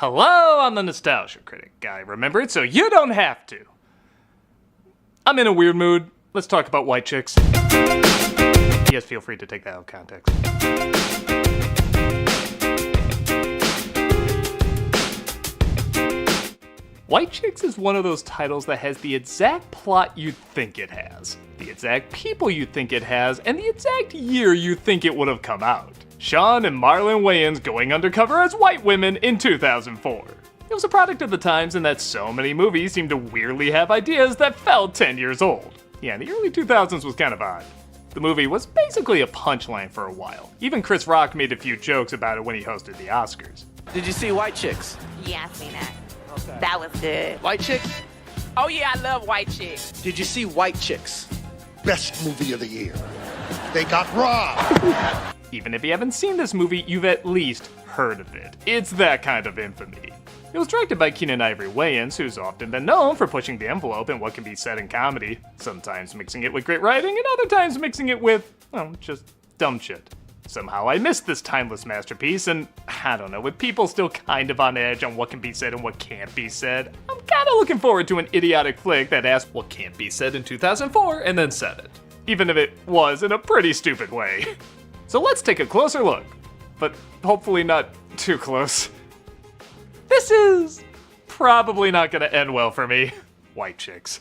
Hello, I'm the Nostalgia Critic. I remember it so you don't have to. I'm in a weird mood. Let's talk about white chicks. Yes, feel free to take that out of context. White Chicks is one of those titles that has the exact plot you'd think it has, the exact people you think it has, and the exact year you think it would have come out. Sean and Marlon Wayans going undercover as white women in 2004. It was a product of the times in that so many movies seemed to weirdly have ideas that felt 10 years old. Yeah, the early 2000s was kind of odd. The movie was basically a punchline for a while. Even Chris Rock made a few jokes about it when he hosted the Oscars. Did you see White Chicks? Yeah, I seen that. Okay. That was good. White Chicks? Oh yeah, I love white chicks. Did you see White Chicks? Best movie of the year. They got robbed. Even if you haven't seen this movie, you've at least heard of it. It's that kind of infamy. It was directed by Keenan Ivory Wayans, who's often been known for pushing the envelope in what can be said in comedy, sometimes mixing it with great writing, and other times mixing it with, well, just dumb shit. Somehow I missed this timeless masterpiece, and I don't know, with people still kind of on edge on what can be said and what can't be said, I'm kinda looking forward to an idiotic flick that asked what can't be said in 2004 and then said it. Even if it was in a pretty stupid way. So let's take a closer look, but hopefully not too close. This is probably not gonna end well for me. White Chicks.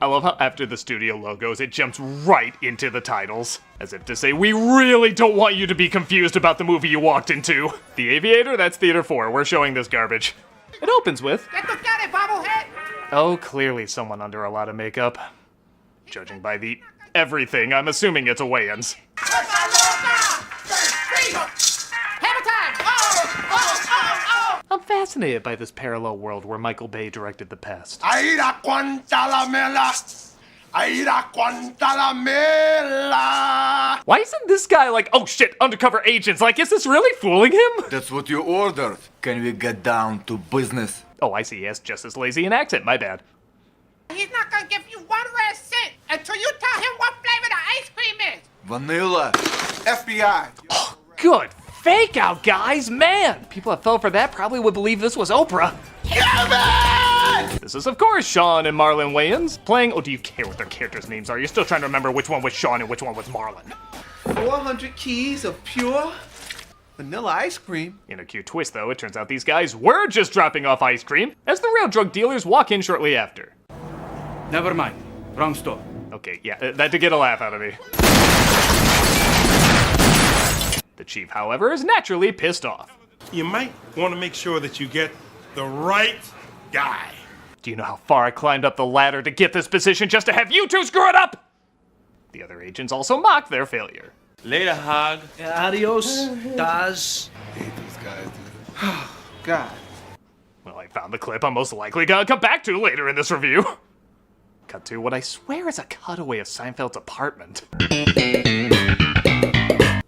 I love how after the studio logos, it jumps right into the titles. As if to say, we really don't want you to be confused about the movie you walked into. The Aviator, that's Theater 4, we're showing this garbage. It opens with, oh, clearly someone under a lot of makeup. Judging by the everything, I'm assuming it's a Wayans. I'm fascinated by this parallel world where Michael Bay directed The Pest. Aira Quantalamela. Aira Quantalamela. Why isn't this guy like, oh shit, undercover agents? Like, is this really fooling him? That's what you ordered. Can we get down to business? Oh, I see, he has just as lazy an accent, my bad. He's not gonna give you one red cent until you tell him what flavor the ice cream is. Vanilla. FBI. Oh, good fake out, guys, man! People that fell for that probably would believe this was Oprah. Kevin! This is, of course, Sean and Marlon Wayans playing, oh, do you care what their characters' names are? You're still trying to remember which one was Sean and which one was Marlon. 400 keys of pure vanilla ice cream. In a cute twist, though, it turns out these guys were just dropping off ice cream as the real drug dealers walk in shortly after. Never mind. Wrong store. Okay, yeah, that did get a laugh out of me. The chief, however, is naturally pissed off. You might want to make sure that you get the right guy. Do you know how far I climbed up the ladder to get this position just to have you two screw it up? The other agents also mock their failure. Later, Hog. Adios, Daz. I hate these guys, dude. God. Well, I found the clip I'm most likely gonna come back to later in this review. Cut to what I swear is a cutaway of Seinfeld's apartment.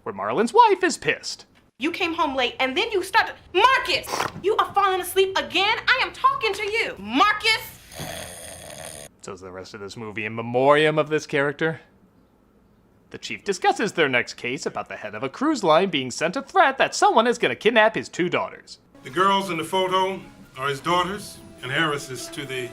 Where Marlon's wife is pissed. You came home late and then you started. Marcus! You are falling asleep again? I am talking to you. Marcus! So is the rest of this movie in memoriam of this character? The chief discusses their next case about the head of a cruise line being sent a threat that someone is gonna kidnap his 2 daughters. The girls in the photo are his daughters, and Harris is to the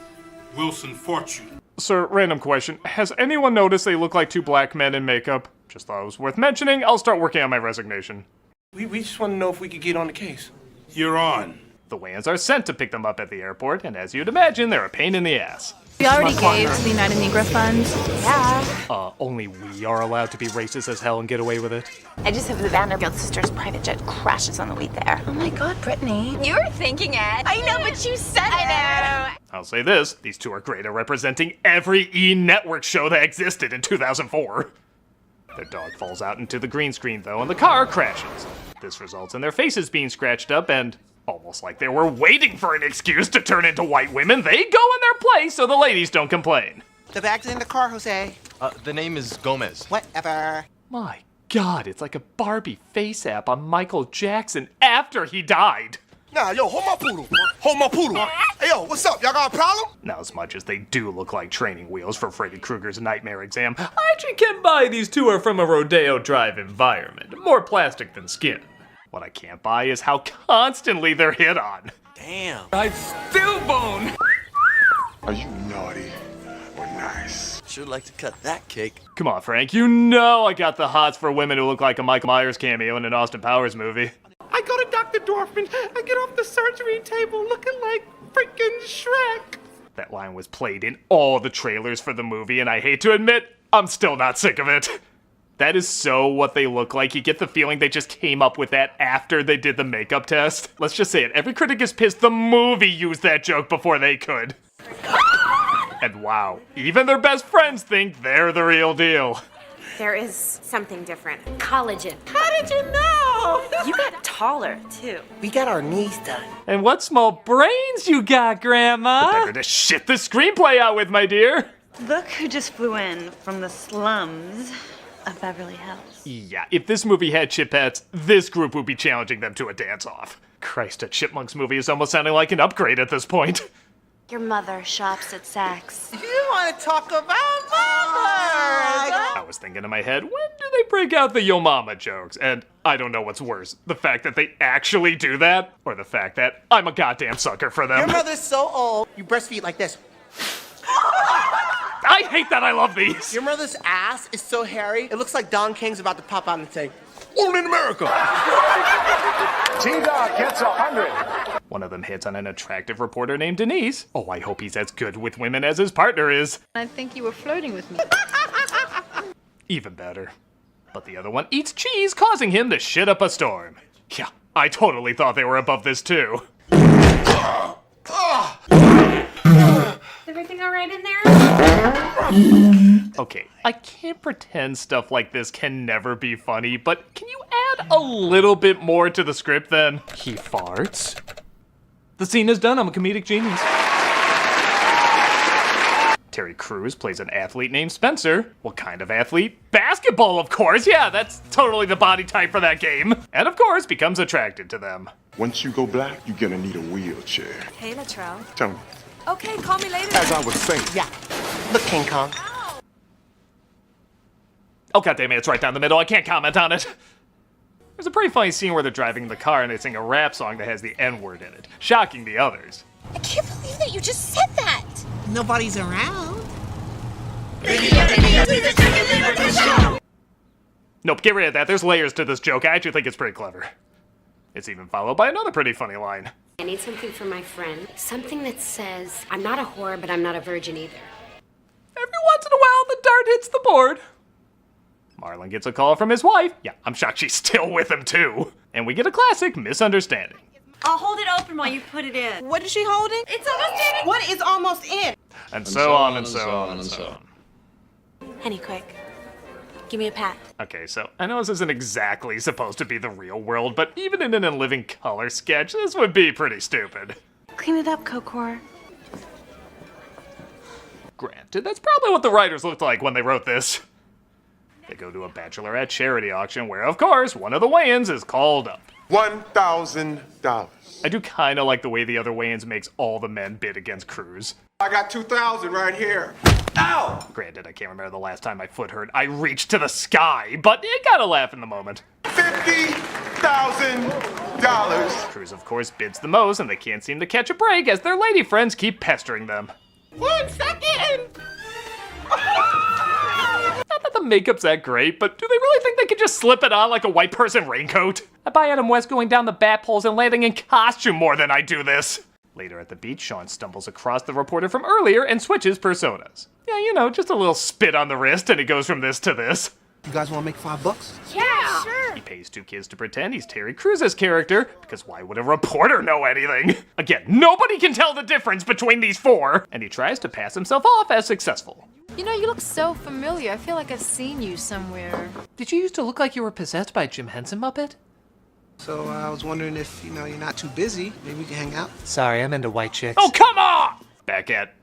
Wilson fortune. Sir, random question. Has anyone noticed they look like 2 black men in makeup? Just thought it was worth mentioning. I'll start working on my resignation. We just want to know if we could get on the case. You're on. The Wayans are sent to pick them up at the airport, and as you'd imagine, they're a pain in the ass. We already gave to the United Negro Fund. Yeah. Only we are allowed to be racist as hell and get away with it. I just have the Vanderbilt sisters' private jet crashes on the way there. Oh my god, Brittany. You were thinking it. I know, but you said it. I know. I'll say this, these 2 are great at representing every E! Network show that existed in 2004. Their dog falls out into the green screen, though, and the car crashes. This results in their faces being scratched up, and almost like they were waiting for an excuse to turn into white women, they go in their place so the ladies don't complain. The bag's in the car, Jose. The name is Gomez. Whatever. My god, it's like a Barbie face app on Michael Jackson after he died. Nah, yo, hold my poodle. Hold my poodle. Hey, yo, what's up? Y'all got a problem? Now, as much as they do look like training wheels for Freddy Krueger's nightmare exam, I actually can buy these 2 are from a Rodeo Drive environment. More plastic than skin. What I can't buy is how constantly they're hit on. Damn. I'd still bone. Are you naughty or nice? Sure like to cut that cake. Come on, Frank, you know I got the hots for women who look like a Michael Myers cameo in an Austin Powers movie. I go to Dr. Dorfman. I get off the surgery table looking like freaking Shrek. That line was played in all the trailers for the movie, and I hate to admit, I'm still not sick of it. That is so what they look like. You get the feeling they just came up with that after they did the makeup test. Let's just say it, every critic is pissed the movie used that joke before they could. And wow, even their best friends think they're the real deal. There is something different. Collagen. How did you know? You got taller, too. We got our knees done. And what small brains you got, Grandma! The better to shit the screenplay out with, my dear! Look who just flew in from the slums of Beverly Hills. Yeah, if this movie had chipettes, this group would be challenging them to a dance-off. Christ, a Chipmunks movie is almost sounding like an upgrade at this point. Your mother shops at Saks. You want to talk about mama? I was thinking in my head, when do they break out the yo mama jokes? And I don't know what's worse, the fact that they actually do that, or the fact that I'm a goddamn sucker for them. Your mother's so old, you breastfeed like this. I hate that I love these! Your mother's ass is so hairy, it looks like Don King's about to pop out and say, Only in America. T-Dog gets 100. One of them hits on an attractive reporter named Denise. Oh, I hope he's as good with women as his partner is. I think you were flirting with me. Even better. But the other one eats cheese, causing him to shit up a storm. Yeah, I totally thought they were above this too. Is everything all right in there? Okay, I can't pretend stuff like this can never be funny, but can you add a little bit more to the script then? He farts. The scene is done, I'm a comedic genius. Terry Crews plays an athlete named Spencer. What kind of athlete? Basketball, of course! Yeah, that's totally the body type for that game. And of course, becomes attracted to them. Once you go black, you're gonna need a wheelchair. Hey, Latrell. Tell me. Okay, call me later. As I was saying. yeah, look, King Kong. Oh, goddammit, it's right down the middle. I can't comment on it. There's a pretty funny scene where they're driving in the car and they sing a rap song that has the N-word in it, shocking the others. I can't believe that you just said that. Nobody's around. Nope, get rid of that. There's layers to this joke. I actually think it's pretty clever. It's even followed by another pretty funny line. I need something for my friend. Something that says, I'm not a whore, but I'm not a virgin either. Every once in a while, the dart hits the board. Marlon gets a call from his wife. Yeah, I'm shocked she's still with him, too. And we get a classic misunderstanding. I'll hold it open while you put it in. What is she holding? It's almost in. What is almost in? And so on and so on and so on. Honey, quick. Give me a pat. Okay, so I know this isn't exactly supposed to be the real world, but even in an In Living Color sketch, this would be pretty stupid. Clean it up, Kokor. Granted, that's probably what the writers looked like when they wrote this. They go to a bachelorette charity auction where, of course, one of the weigh-ins is called up. $1,000. I do kind of like the way the other weigh-ins makes all the men bid against Cruz. I got 2,000 right here. Ow! Granted, I can't remember the last time my foot hurt. I reached to the sky, but it got a laugh in the moment. $50,000. Cruz, of course, bids the most, and they can't seem to catch a break as their lady friends keep pestering them. 1 second. Not that the makeup's that great, but do they really think they could just slip it on like a white person raincoat? I buy Adam West going down the bat poles and landing in costume more than I do this. Later at the beach, Sean stumbles across the reporter from earlier and switches personas. Yeah, you know, just a little spit on the wrist and it goes from this to this. You guys want to make $5? Yeah, sure. He pays 2 kids to pretend he's Terry Cruz's character, because why would a reporter know anything? Again, nobody can tell the difference between these 4, and he tries to pass himself off as successful. You know, you look so familiar. I feel like I've seen you somewhere. Did you used to look like you were possessed by a Jim Henson Muppet? So I was wondering if, you're not too busy. Maybe we can hang out. Sorry, I'm into white chicks. Oh, come on! Back at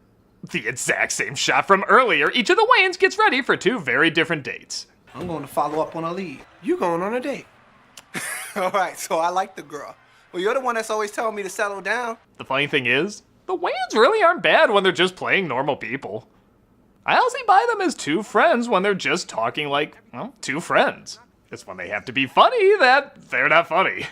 the exact same shot from earlier, each of the Wayans gets ready for 2 very different dates. I'm going to follow up on our lead. You going on a date. All right, so I like the girl. Well, you're the one that's always telling me to settle down. The funny thing is, the Wayans really aren't bad when they're just playing normal people. I also buy them as 2 friends when they're just talking like, well, 2 friends. It's when they have to be funny that they're not funny.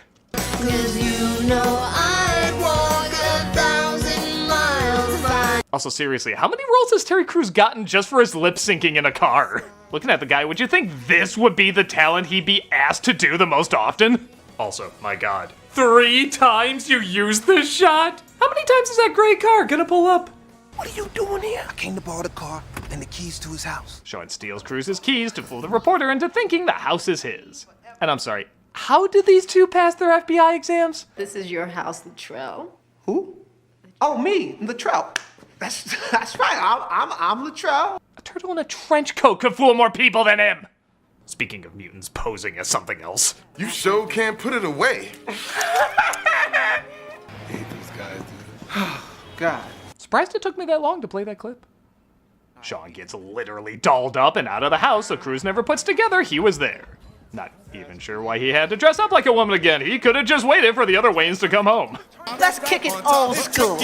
'Cause you know I'd walk 1,000 miles. Also, seriously, how many roles has Terry Crews gotten just for his lip syncing in a car? Looking at the guy, would you think this would be the talent he'd be asked to do the most often? Also, my god, 3 times you used this shot? How many times is that gray car gonna pull up? What are you doing here? I came to borrow the car and the keys to his house. Sean steals Cruz's keys to fool the reporter into thinking the house is his. And I'm sorry, how did these two pass their FBI exams? This is your house, Latrell. Who? Oh, me, Latrell. That's right. I'm Latrell. A turtle in a trench coat could fool more people than him. Speaking of mutants posing as something else. You sure can't put it away. God. Surprised it took me that long to play that clip. Sean gets literally dolled up and out of the house, so Cruz never puts together he was there. Not even sure why he had to dress up like a woman again. He could have just waited for the other Wayans to come home. Let's kick it old school.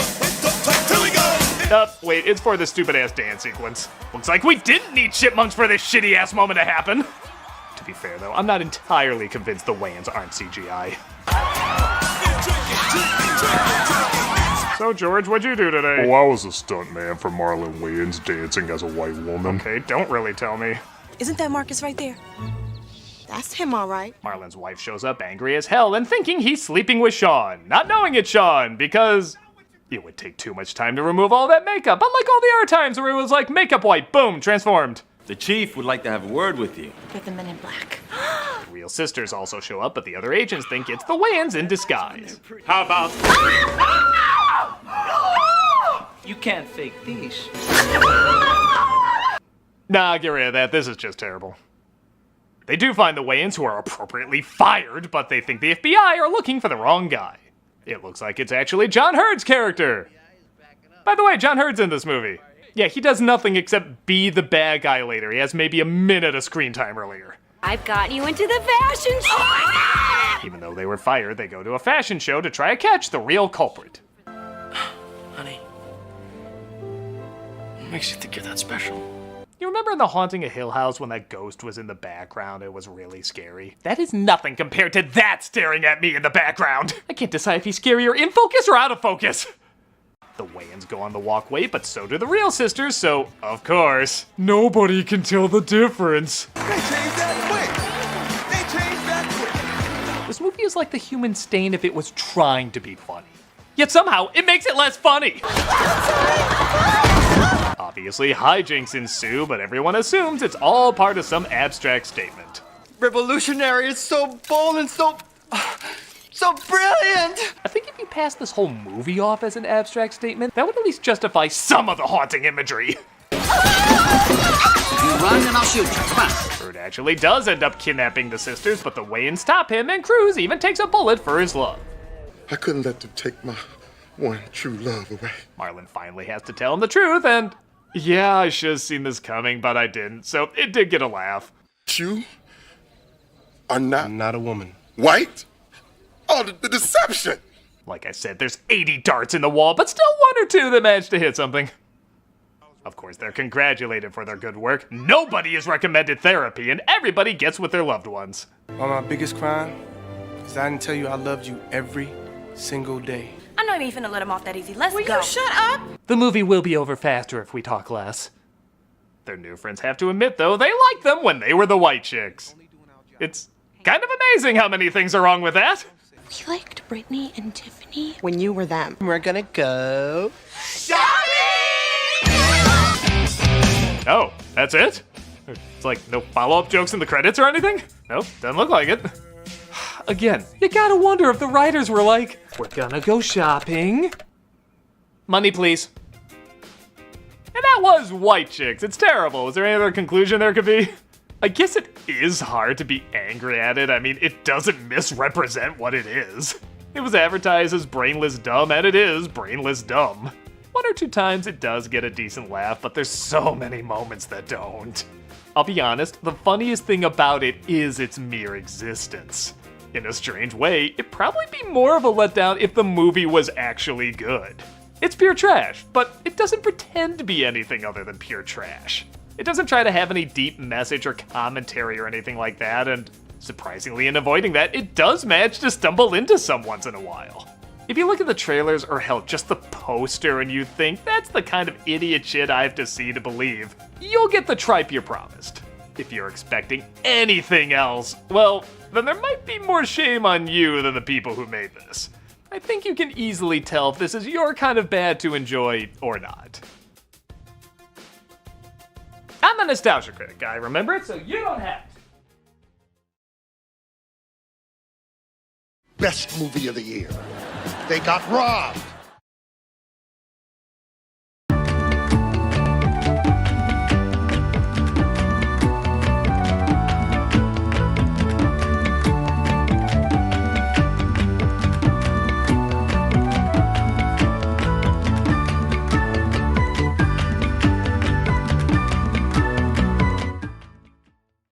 Wait, it's for the stupid-ass dance sequence. Looks like we didn't need chipmunks for this shitty-ass moment to happen. To be fair, though, I'm not entirely convinced the Wayans aren't CGI. So, George, what'd you do today? Oh, I was a stuntman for Marlon Wayans dancing as a white woman. Okay, don't really tell me. Isn't that Marcus right there? That's him, all right. Marlon's wife shows up angry as hell and thinking he's sleeping with Sean, not knowing it's Sean, because it would take too much time to remove all that makeup, unlike all the other times where it was like makeup wipe, boom, transformed. The chief would like to have a word with you. With the men in black. The real sisters also show up, but the other agents think it's the Wayans in disguise. How about... You can't fake these. Nah, get rid of that. This is just terrible. They do find the Wayans, who are appropriately fired, but they think the FBI are looking for the wrong guy. It looks like it's actually John Hurd's character. By the way, John Hurd's in this movie. Yeah, he does nothing except be the bad guy later. He has maybe a minute of screen time earlier. I've gotten you into the fashion show! Even though they were fired, they go to a fashion show to try to catch the real culprit. Honey, what makes you think you're that special? You remember in The Haunting of Hill House when that ghost was in the background? It was really scary. That is nothing compared to that staring at me in the background. I can't decide if he's scarier in focus or out of focus. The Wayans go on the walkway, but so do the real sisters, so, of course, nobody can tell the difference. They changed that quick. This movie is like The Human Stain if it was trying to be funny. Yet somehow, it makes it less funny. Obviously, hijinks ensue, but everyone assumes it's all part of some abstract statement. Revolutionary is so bold and so brilliant! I think if you pass this whole movie off as an abstract statement, that would at least justify some of the haunting imagery. You run and I'll shoot you. Come on. Bird actually does end up kidnapping the sisters, but the Wayans stop him, and Cruz even takes a bullet for his love. I couldn't let them take my one true love away. Marlon finally has to tell him the truth, and yeah, I should have seen this coming, but I didn't, so it did get a laugh. You are not a woman. White? Oh, the deception! Like I said, there's 80 darts in the wall, but still 1 or 2 that managed to hit something. Of course, they're congratulated for their good work. Nobody is recommended therapy, and everybody gets with their loved ones. Well, my biggest crime is I didn't tell you I loved you every single day. I'm not even finna let him off that easy. Let's Will go. you shut up? The movie will be over faster if we talk less. Their new friends have to admit, though, they liked them when they were the white chicks. It's kind of amazing how many things are wrong with that. We liked Brittany and Tiffany. When you were them. We're gonna go Oh, that's it? It's like no follow-up jokes in the credits or anything? Nope, doesn't look like it. Again, you gotta wonder if the writers were like, we're gonna go shopping. Money, please. And that was white chicks. It's terrible. Is there any other conclusion there could be? I guess it is hard to be angry at it. I mean, it doesn't misrepresent what it is. It was advertised as brainless dumb, and it is brainless dumb. 1 or 2 times it does get a decent laugh, but there's so many moments that don't. I'll be honest, the funniest thing about it is its mere existence. In a strange way, it'd probably be more of a letdown if the movie was actually good. It's pure trash, but it doesn't pretend to be anything other than pure trash. It doesn't try to have any deep message or commentary or anything like that, and Surprisingly, in avoiding that, it does manage to stumble into some once in a while. If you look at the trailers, or hell, just the poster, and you think, that's the kind of idiot shit I have to see to believe, you'll get the tripe you're promised. If you're expecting anything else, well, then there might be more shame on you than the people who made this. I think you can easily tell if this is your kind of bad to enjoy or not. I'm a nostalgia critic, I remember it, so you don't have to. Best movie of the year. They got robbed.